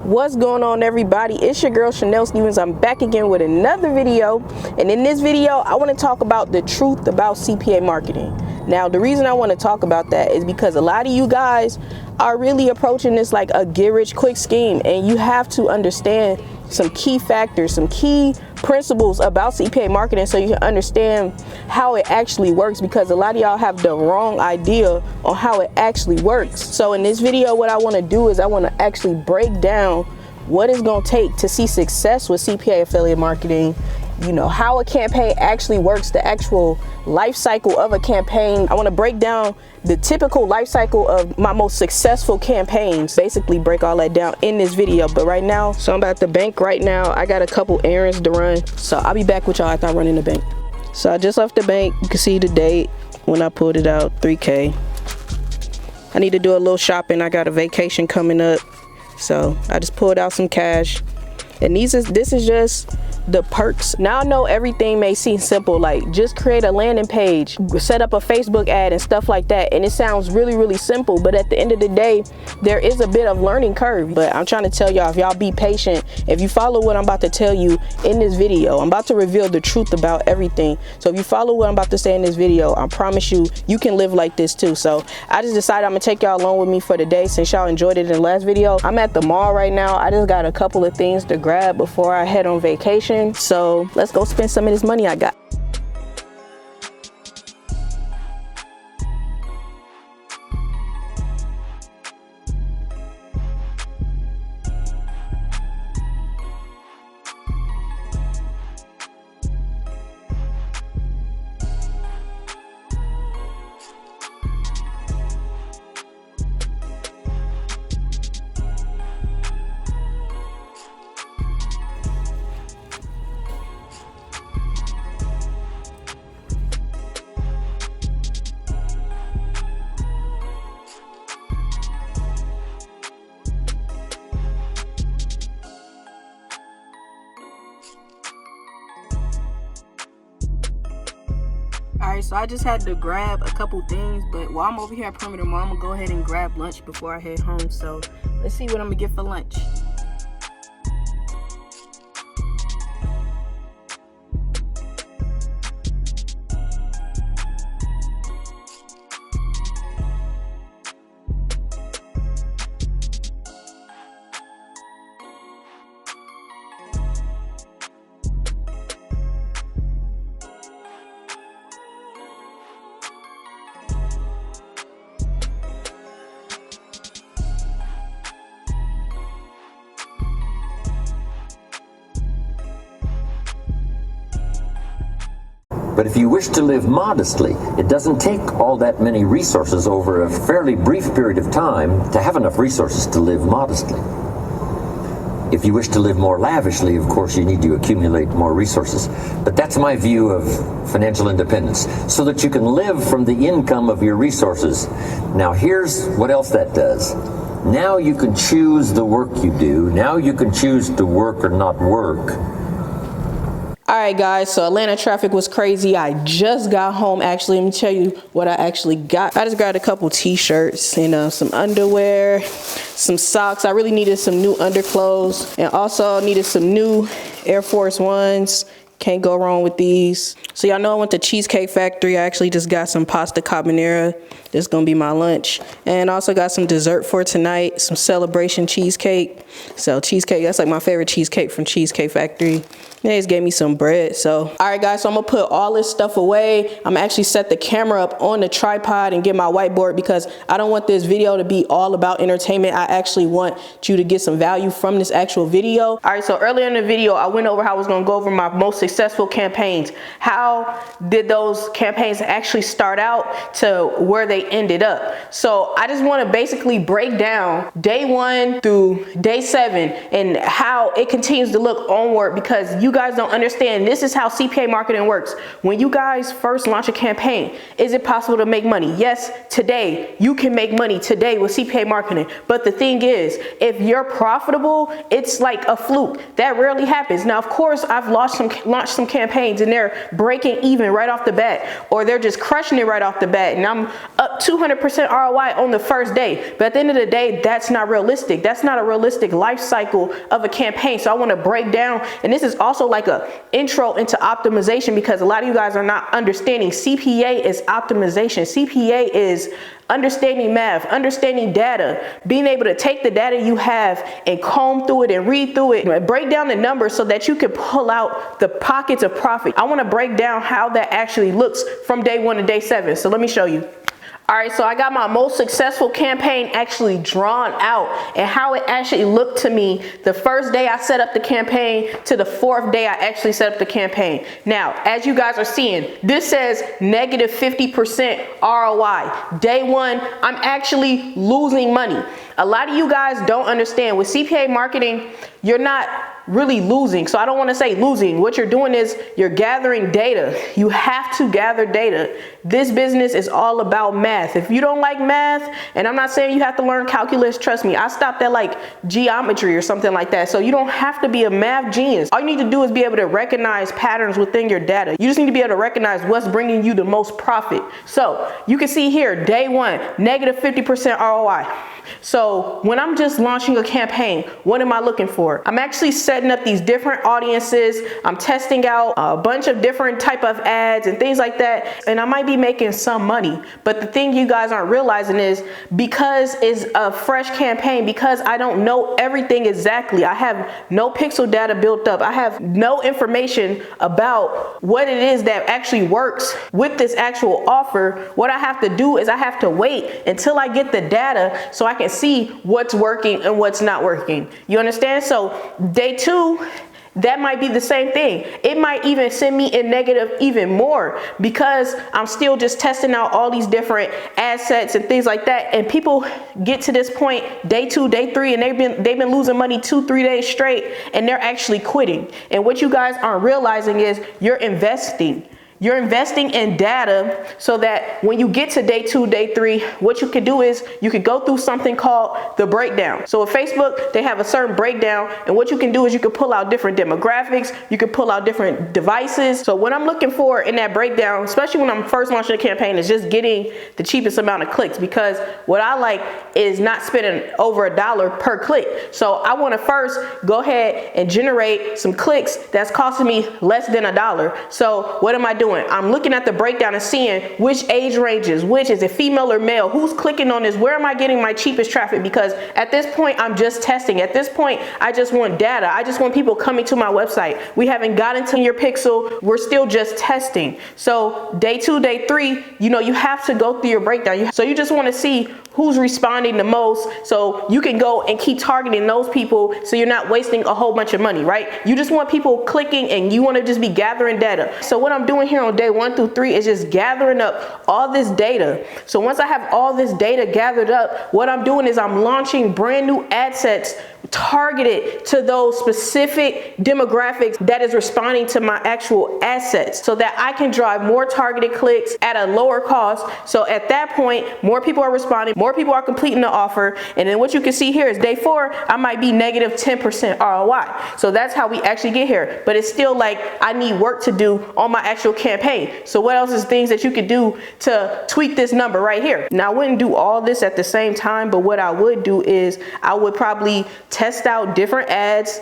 What's going on, everybody? It's your girl Chanel Stevens. I'm back again with another video, and in this video I want to talk about the truth about CPA marketing. Now, the reason I want to talk about that is because a lot of you guys are really approaching this like a get rich quick scheme, and you have to understand some key factors, some key principles about CPA marketing so you can understand how it actually works, because a lot of y'all have the wrong idea on how it actually works. So in this video, what I want to do is I want to actually break down what it's going to take to see success with CPA affiliate marketing, you know, how a campaign actually works, the actual life cycle of a campaign. I want to break down the typical life cycle of my most successful campaigns, basically break all that down in this video. But right now, so I'm at the bank right now. I got a couple errands to run, so I'll be back with y'all after I run in the bank. So I just left the bank. You can see the date when I pulled it out, 3K. I need to do a little shopping. I got a vacation coming up, so I just pulled out some cash. And this is just the perks. Now I know everything may seem simple, like just create a landing page, set up a Facebook ad and stuff like that, and it sounds really simple, but at the end of the day there is a bit of learning curve. But I'm trying to tell y'all, if y'all be patient, if you follow what I'm about to tell you in this video, I'm about to reveal the truth about everything. So if you follow what I'm about to say in this video, I promise you, you can live like this too. So I just decided I'm gonna take y'all along with me for the day, since y'all enjoyed it in the last video. I'm at the mall right now. I just got a couple of things to grab before I head on vacation. So let's go spend some of this money I got. Alright, so I just had to grab a couple things, but while I'm over here at Perimeter Mall, I'm gonna go ahead and grab lunch before I head home. So let's see what I'm gonna get for lunch. But if you wish to live modestly, it doesn't take all that many resources over a fairly brief period of time to have enough resources to live modestly. If you wish to live more lavishly, of course, you need to accumulate more resources. But that's my view of financial independence, so that you can live from the income of your resources. Now, here's what else that does. Now you can choose the work you do. Now you can choose to work or not work. Alright guys, so Atlanta traffic was crazy. I just got home. Actually, let me tell you what I actually got. I just got a couple t-shirts, you know, some underwear, some socks. I really needed some new underclothes, and also needed some new Air Force Ones. Can't go wrong with these. So y'all know I went to Cheesecake Factory. I actually just got some pasta carbonara. This is gonna be my lunch. And also got some dessert for tonight, some celebration cheesecake. So cheesecake, that's like my favorite cheesecake from Cheesecake Factory. They just gave me some bread. So, all right guys, so I'm gonna put all this stuff away. I'm actually set the camera up on the tripod and get my whiteboard, because I don't want this video to be all about entertainment. I actually want you to get some value from this actual video. All right, so earlier in the video, I went over how I was gonna go over my most successful campaigns. How did those campaigns actually start out to where they ended up? So I just wanna basically break down day 1 through day 7 and how it continues to look onward, because you guys don't understand, this is how CPA marketing works. When you guys first launch a campaign, is it possible to make money? Yes, today you can make money today with CPA marketing. But the thing is, if you're profitable, it's like a fluke. That rarely happens. Now, of course, I've launched launch some campaigns and they're breaking even right off the bat, or they're just crushing it right off the bat, and I'm up 200% ROI on the first day. But at the end of the day, that's not realistic. That's not a realistic life cycle of a campaign. So I want to break down, and this is also like a intro into optimization, because a lot of you guys are not understanding CPA is optimization. CPA is understanding math, understanding data, being able to take the data you have and comb through it and read through it and break down the numbers so that you can pull out the pockets of profit. I want to break down how that actually looks from day 1 to day 7. So let me show you. All right, so I got my most successful campaign actually drawn out and how it actually looked to me the first day I set up the campaign to the 4th day I actually set up the campaign. Now, as you guys are seeing, this says negative 50% ROI. Day 1, I'm actually losing money. A lot of you guys don't understand with CPA marketing, you're not really losing. So I don't want to say losing. What you're doing is you're gathering data. You have to gather data. This business is all about math. If you don't like math, and I'm not saying you have to learn calculus, trust me, I stopped at like geometry or something like that. So you don't have to be a math genius. All you need to do is be able to recognize patterns within your data. You just need to be able to recognize what's bringing you the most profit. So you can see here, day 1, negative 50% ROI. So when I'm just launching a campaign, what am I looking for? I'm actually setting up these different audiences. I'm testing out a bunch of different type of ads and things like that. And I might be making some money. But the thing you guys aren't realizing is because it's a fresh campaign, because I don't know everything exactly. I have no pixel data built up. I have no information about what it is that actually works with this actual offer. What I have to do is I have to wait until I get the data so I can see what's working and what's not working. You understand? So day 2, that might be the same thing. It might even send me in negative even more because I'm still just testing out all these different ad sets and things like that. And people get to this point, day 2, day 3, and they've been losing money 2-3 days straight, and they're actually quitting. And what you guys aren't realizing is you're investing. You're investing in data so that when you get to day 2, day 3, what you can do is you can go through something called the breakdown. So with Facebook, they have a certain breakdown, and what you can do is you can pull out different demographics, you can pull out different devices. So what I'm looking for in that breakdown, especially when I'm first launching a campaign, is just getting the cheapest amount of clicks, because what I like is not spending over $1 per click. So I want to first go ahead and generate some clicks that's costing me less than $1. So what am I doing? I'm looking at the breakdown and seeing which age ranges, which is it female or male, who's clicking on this, where am I getting my cheapest traffic? Because at this point, I'm just testing. At this point, I just want data. I just want people coming to my website. We haven't gotten to your pixel. We're still just testing. So day 2, day 3, you have to go through your breakdown. So you just want to see who's responding the most, so you can go and keep targeting those people so you're not wasting a whole bunch of money, right? You just want people clicking, and you want to just be gathering data. So what I'm doing here on day 1 through 3 is just gathering up all this data. So once I have all this data gathered up, what I'm doing is I'm launching brand new ad sets targeted to those specific demographics that is responding to my actual assets, so that I can drive more targeted clicks at a lower cost. So at that point, more people are responding, more people are completing the offer. And then what you can see here is day 4, I might be negative 10% ROI. So that's how we actually get here. But it's still like I need work to do on my actual campaign. So what else is things that you could do to tweak this number right here? Now, I wouldn't do all this at the same time, but what I would do is I would probably test out different ads,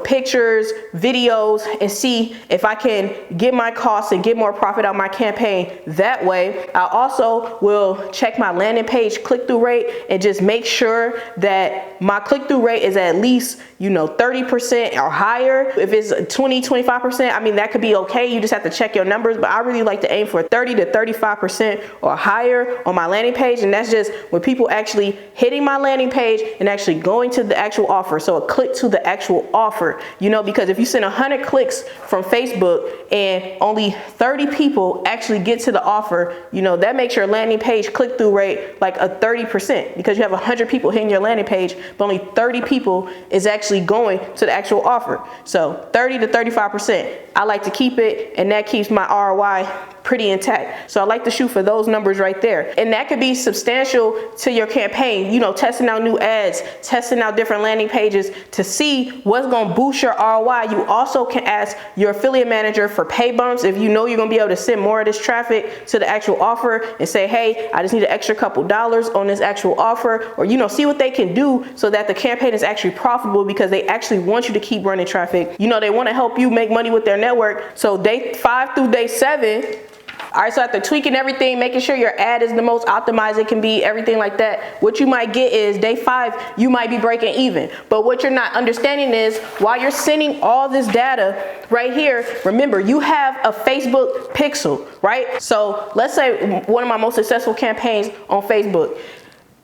pictures, videos, and see if I can get my costs and get more profit out of my campaign that way. I also will check my landing page click-through rate and just make sure that my click-through rate is at least 30% or higher. If it's 20-25%, I mean, that could be okay. You just have to check your numbers, but I really like to aim for 30 to 35% or higher on my landing page. And that's just when people actually hitting my landing page and actually going to the actual offer. So a click to the actual offer, because if you send 100 clicks from Facebook and only 30 people actually get to the offer, that makes your landing page click-through rate like a 30%, because you have 100 people hitting your landing page, but only 30 people is actually going to the actual offer. So 30 to 35%, I like to keep it, and that keeps my ROI pretty intact. So I like to shoot for those numbers right there. And that could be substantial to your campaign, you know, testing out new ads, testing out different landing pages to see what's gonna boost your ROI. You also can ask your affiliate manager for pay bumps if you know you're gonna be able to send more of this traffic to the actual offer and say, hey, I just need an extra couple dollars on this actual offer, or, you know, see what they can do so that the campaign is actually profitable, because they actually want you to keep running traffic. You know, they want to help you make money with their network. So day 5 through day 7, all right, so after tweaking everything, making sure your ad is the most optimized it can be, everything like that, what you might get is day 5, you might be breaking even. But what you're not understanding is, while you're sending all this data right here, remember, you have a Facebook pixel, right? So let's say one of my most successful campaigns on Facebook.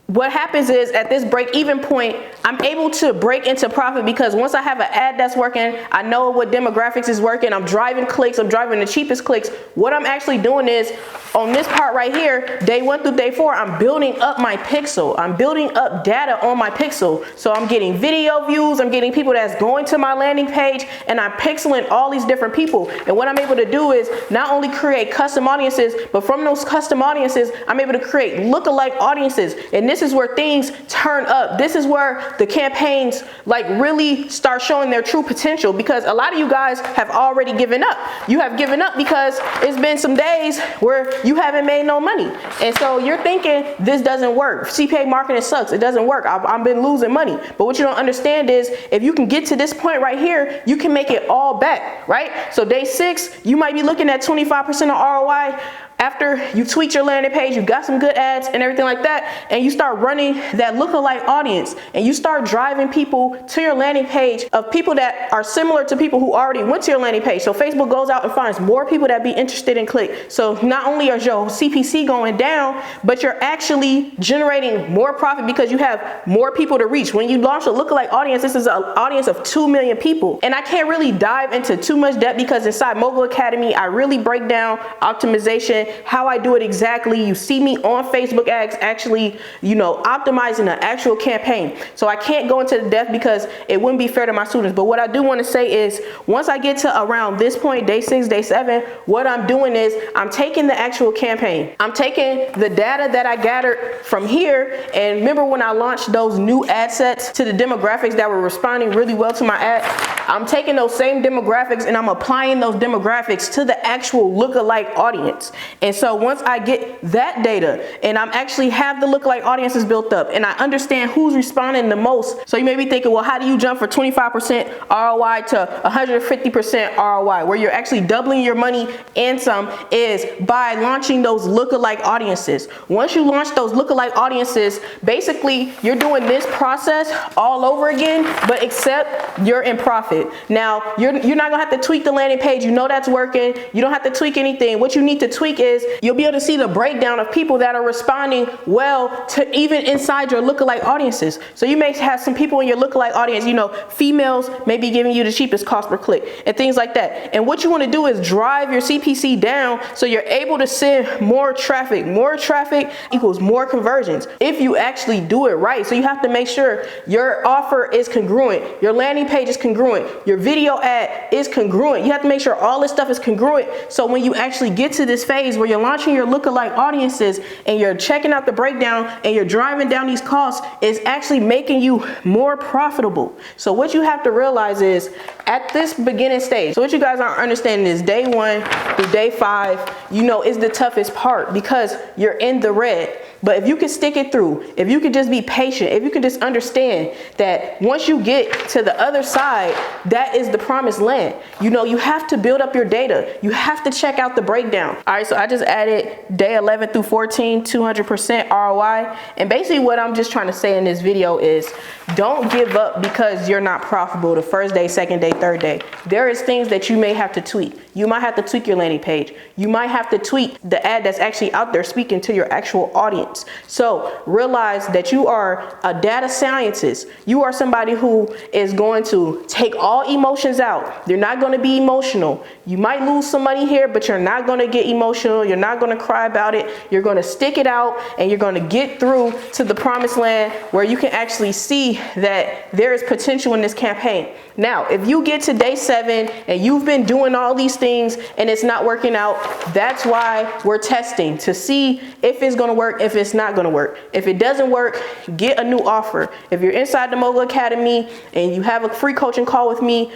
What happens is, at this break-even point, I'm able to break into profit, because once I have an ad that's working, I know what demographics is working, I'm driving clicks, I'm driving the cheapest clicks. What I'm actually doing is, on this part right here, day 1 through day 4, I'm building up my pixel. I'm building up data on my pixel. So I'm getting video views, I'm getting people that's going to my landing page, and I'm pixeling all these different people. And what I'm able to do is not only create custom audiences, but from those custom audiences, I'm able to create lookalike audiences. And this is where things turn up. This is where the campaigns like really start showing their true potential, because a lot of you guys have already given up. You have given up because it's been some days where you haven't made no money. And so you're thinking, this doesn't work. CPA marketing sucks. It doesn't work. I've been losing money. But what you don't understand is, if you can get to this point right here, you can make it all back, right? So day 6, you might be looking at 25% of ROI. After you tweak your landing page, you got some good ads and everything like that, and you start running that lookalike audience, and you start driving people to your landing page of people that are similar to people who already went to your landing page. So Facebook goes out and finds more people that be interested in click. So not only is your CPC going down, but you're actually generating more profit because you have more people to reach. When you launch a lookalike audience, this is an audience of 2 million people. And I can't really dive into too much depth, because inside Mogul Academy, I really break down optimization, how I do it exactly. You see me on Facebook ads actually, you know, optimizing an actual campaign. So I can't go into the depth because it wouldn't be fair to my students. But what I do want to say is, once I get to around this point, day 6, day 7, what I'm doing is I'm taking the actual campaign. I'm taking the data that I gathered from here. And remember when I launched those new ad sets to the demographics that were responding really well to my ad? I'm taking those same demographics and I'm applying those demographics to the actual lookalike audience. And so once I get that data and I'm actually have the lookalike audiences built up and I understand who's responding the most. So you may be thinking, well, how do you jump for 25% ROI to 150% ROI, where you're actually doubling your money and some, is by launching those lookalike audiences. Once you launch those lookalike audiences, basically you're doing this process all over again, but except you're in profit. Now, you're not gonna have to tweak the landing page. You know that's working. You don't have to tweak anything. What you need to tweak is you'll be able to see the breakdown of people that are responding well to even inside your lookalike audiences. So you may have some people in your lookalike audience, you know, females may be giving you the cheapest cost per click and things like that. And what you want to do is drive your CPC down so you're able to send more traffic. More traffic equals more conversions if you actually do it right. So you have to make sure your offer is congruent, your landing page is congruent, your video ad is congruent. You have to make sure all this stuff is congruent, so when you actually get to this phase where you're launching your lookalike audiences and you're checking out the breakdown and you're driving down these costs, it's actually making you more profitable. So what you have to realize is, at this beginning stage, so what you guys aren't understanding is day 1 through day 5, you know, is the toughest part because you're in the red. But if you can stick it through, if you can just be patient, if you can just understand that once you get to the other side, that is the promised land. You know, you have to build up your data. You have to check out the breakdown. All right, so I just added day 11 through 14, 200% ROI. And basically what I'm just trying to say in this video is, don't give up because you're not profitable the first day, second day, third day. There is things that you may have to tweak. You might have to tweak your landing page. You might have to tweak the ad that's actually out there speaking to your actual audience. points. So realize that you are a data scientist. You are somebody who is going to take all emotions out. You're not going to be emotional. You might lose some money here, but you're not going to get emotional. You're not going to cry about it. You're going to stick it out, and you're going to get through to the promised land where you can actually see that there is potential in this campaign. Now, if you get to day 7 and you've been doing all these things and it's not working out, that's why we're testing to see if it's going to work, if it's not going to work. If it doesn't work, get a new offer. If you're inside the Mogul Academy and you have a free coaching call with me,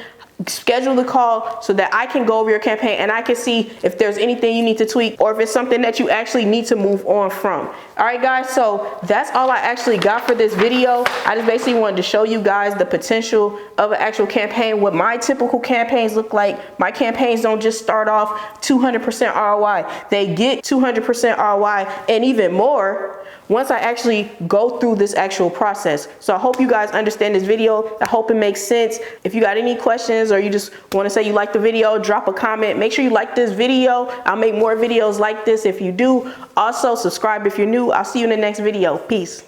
schedule the call so that I can go over your campaign and I can see if there's anything you need to tweak or if it's something that you actually need to move on from. All right, guys, so that's all I actually got for this video. I just basically wanted to show you guys the potential of an actual campaign, what my typical campaigns look like. My campaigns don't just start off 200% ROI. They get 200% ROI and even more once I actually go through this actual process. So I hope you guys understand this video. I hope it makes sense. If you got any questions or you just want to say you like the video, drop a comment. Make sure you like this video. I'll make more videos like this if you do. Also, subscribe if you're new. I'll see you in the next video. Peace.